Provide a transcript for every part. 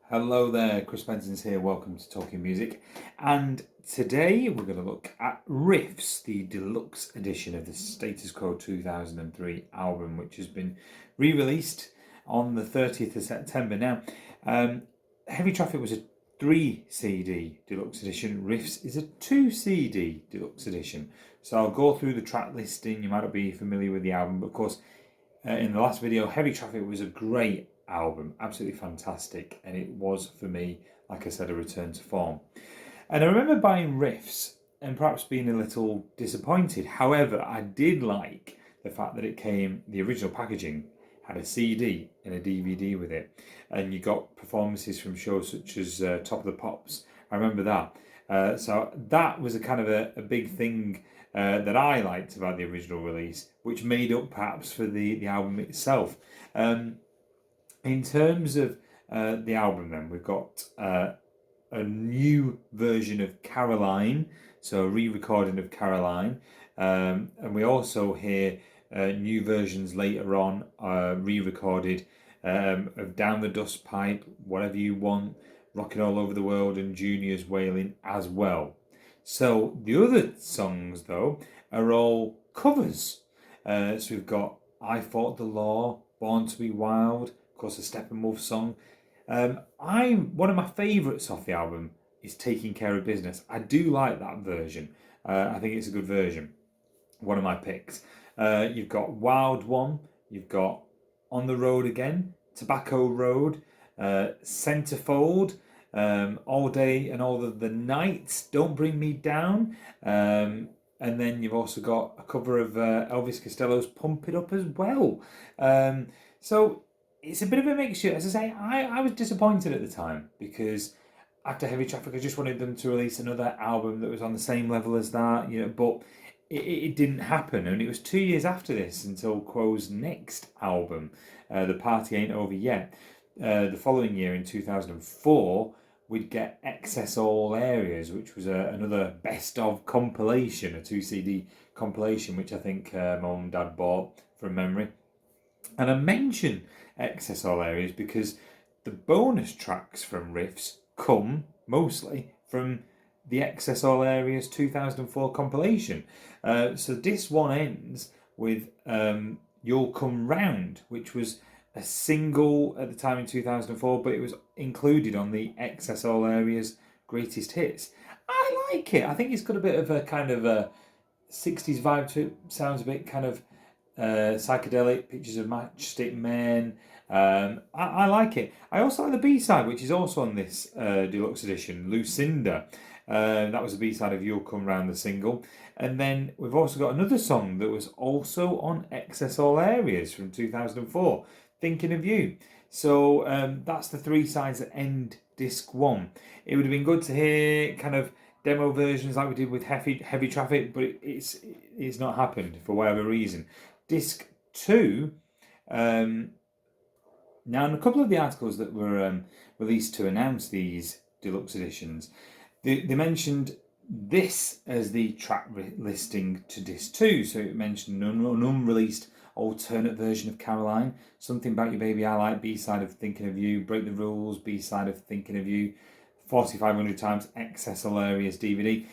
Hello there, Chris Benson's here. Welcome to Talking Music. And today we're going to look at Riffs, the deluxe edition of the Status Quo 2003 album, which has been re-released on the 30th of September. Now, Heavy Traffic was a 3 CD deluxe edition. Riffs is a 2 CD deluxe edition. So I'll go through the track listing. You might not be familiar with the album, but of course, in the last video, Heavy Traffic was a great album, absolutely fantastic, and it was for me, like I said, a return to form. And I remember buying Riffs and perhaps being a little disappointed. However, I did like the fact that it came, the original packaging had a CD and a DVD with it, and you got performances from shows such as Top of the Pops. I remember that. So that was a kind of a big thing that I liked about the original release, which made up perhaps for the album itself. In terms of the album, then we've got a new version of Caroline, so a re-recording of Caroline, and we also hear new versions later on, re-recorded of Down the Dust Pipe, Whatever You Want, Rocking All Over the World, and Junior's Wailing as well. So the other songs, though, are all covers. So we've got I Fought the Law, Born to Be Wild, of course, a Steppenwolf song. One of my favourites off the album is Taking Care of Business. I do like that version. I think it's a good version. One of my picks. You've got Wild One. You've got On the Road Again, Tobacco Road, Centerfold, All Day and All of the Nights, Don't Bring Me Down. And then you've also got a cover of Elvis Costello's Pump It Up as well. So it's a bit of a mixture. As I say, I was disappointed at the time because after Heavy Traffic, I just wanted them to release another album that was on the same level as that, but it didn't happen. And it was 2 years after this until Quo's next album, The Party Ain't Over Yet. The following year, in 2004, we'd get Excess All Areas, which was another best of compilation, a 2 CD compilation, which I think my mum and dad bought from memory. And I mention Excess All Areas because the bonus tracks from Riffs come mostly from the Excess All Areas 2004 compilation. So this one ends with You'll Come Round, which was a single at the time in 2004, but it was included on the Excess All Areas Greatest Hits. I like it. I think it's got a bit of a kind of a 60s vibe to it. Sounds a bit kind of psychedelic, Pictures of Matchstick Men. I like it. I also like the B-side, which is also on this deluxe edition, Lucinda. That was the B-side of You'll Come Round, the single. And then we've also got another song that was also on Excess All Areas from 2004, Thinking of You. So that's the 3 sides that end disc 1. It would have been good to hear kind of demo versions like we did with Heavy Traffic, but it's not happened for whatever reason. Disc 2, now in a couple of the articles that were released to announce these deluxe editions, they mentioned this as the track listing to disc 2. So it mentioned an unreleased alternate version of Caroline, Something About You Baby I Like, B-side of Thinking of You, Break the Rules, B-side of Thinking of You, 4,500 times Excess Hilarious DVD.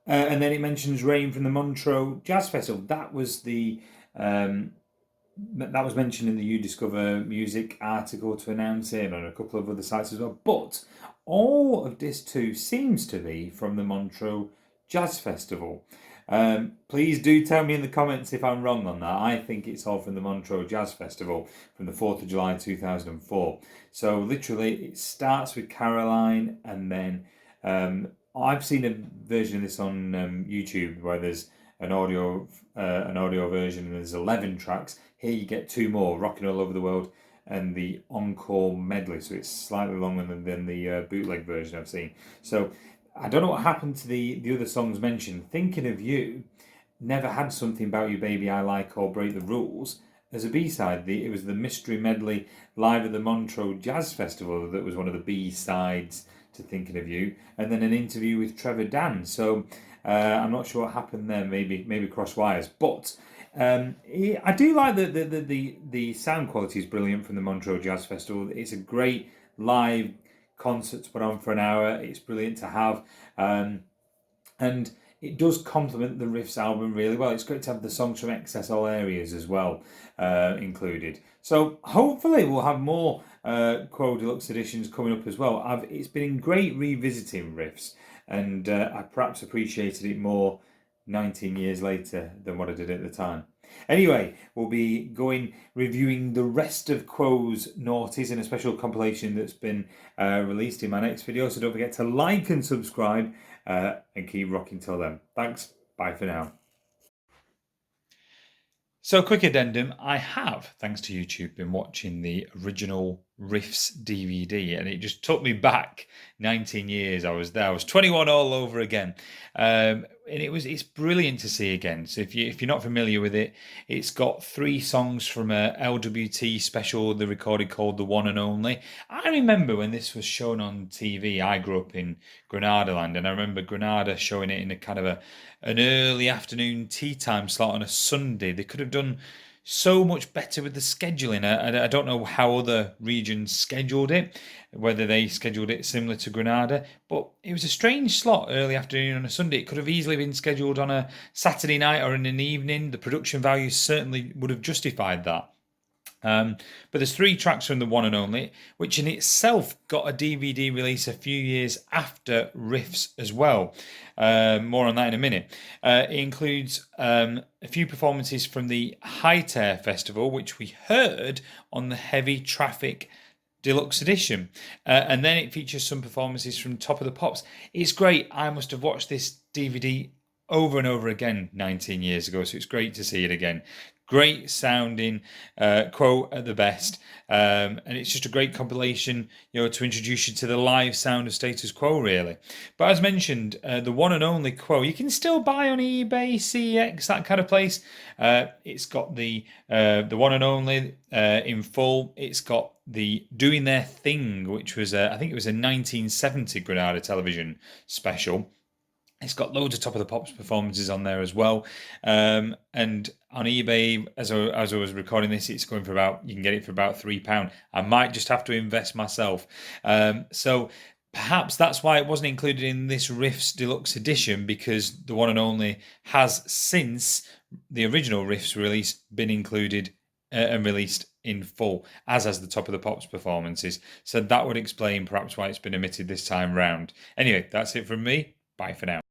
And then it mentions Rain from the Montreux Jazz Festival. That was mentioned in the You Discover Music article to announce it, and on a couple of other sites as well. But all of disc 2 seems to be from the Montreux Jazz Festival. Please do tell me in the comments if I'm wrong on that. I think it's all from the Montreux Jazz Festival from the 4th of July 2004. So literally it starts with Caroline, and then I've seen a version of this on YouTube where there's an audio version and there's 11 tracks. Here you get 2 more, Rocking All Over the World and the Encore Medley. So it's slightly longer than the bootleg version I've seen. So I don't know what happened to the other songs mentioned. Thinking of You never had Something About You Baby I Like or Break the Rules as a B-side. It was the Mystery Medley live at the Montreux Jazz Festival that was one of the B-sides to Thinking of You, and then an interview with Trevor Dan. So I'm not sure what happened there. Maybe cross wires, but I do like the sound quality is brilliant from the Montreux Jazz Festival. It's a great live concert to put on for an hour. It's brilliant to have. And it does complement the Riffs album really well. It's great to have the songs from Excess All Areas as well included. So hopefully we'll have more Quo Deluxe editions coming up as well. It's been great revisiting Riffs, and I perhaps appreciated it more 19 years later than what I did at the time. Anyway, we'll be reviewing the rest of Quo's noughties in a special compilation that's been released in my next video. So don't forget to like and subscribe and keep rocking till then. Thanks. Bye for now. So, quick addendum, I have, thanks to YouTube, been watching the original Riffs DVD, and it just took me back 19 years. I was there. I was 21 all over again. And it's brilliant to see again. So if you're not familiar with it, it's got 3 songs from a LWT special they recorded called The One and Only. I remember when this was shown on TV. I grew up in Granada land, and I remember Granada showing it in a kind of an early afternoon tea time slot on a Sunday. They could have done so much better with the scheduling. I don't know how other regions scheduled it, whether they scheduled it similar to Granada, but it was a strange slot early afternoon on a Sunday. It could have easily been scheduled on a Saturday night or in an evening. The production value certainly would have justified that. But there's 3 tracks from The One and Only, which in itself got a DVD release a few years after Riffs as well. More on that in a minute. It includes a few performances from the High Tear Festival, which we heard on the Heavy Traffic Deluxe Edition. And then it features some performances from Top of the Pops. It's great. I must have watched this DVD over and over again 19 years ago, so it's great to see it again. Great sounding Quo at the best, and it's just a great compilation, to introduce you to the live sound of Status Quo, really. But as mentioned, the One and Only Quo you can still buy on eBay, CX, that kind of place. It's got the One and Only in full. It's got the Doing Their Thing, which was I think it was a 1970 Granada television special. It's got loads of Top of the Pops performances on there as well. And on eBay, as I was recording this, it's going for you can get it for about £3. I might just have to invest myself. So perhaps that's why it wasn't included in this Riffs Deluxe Edition, because the One and Only has, since the original Riffs release, been included and released in full, as has the Top of the Pops performances. So that would explain perhaps why it's been omitted this time round. Anyway, that's it from me. Bye for now.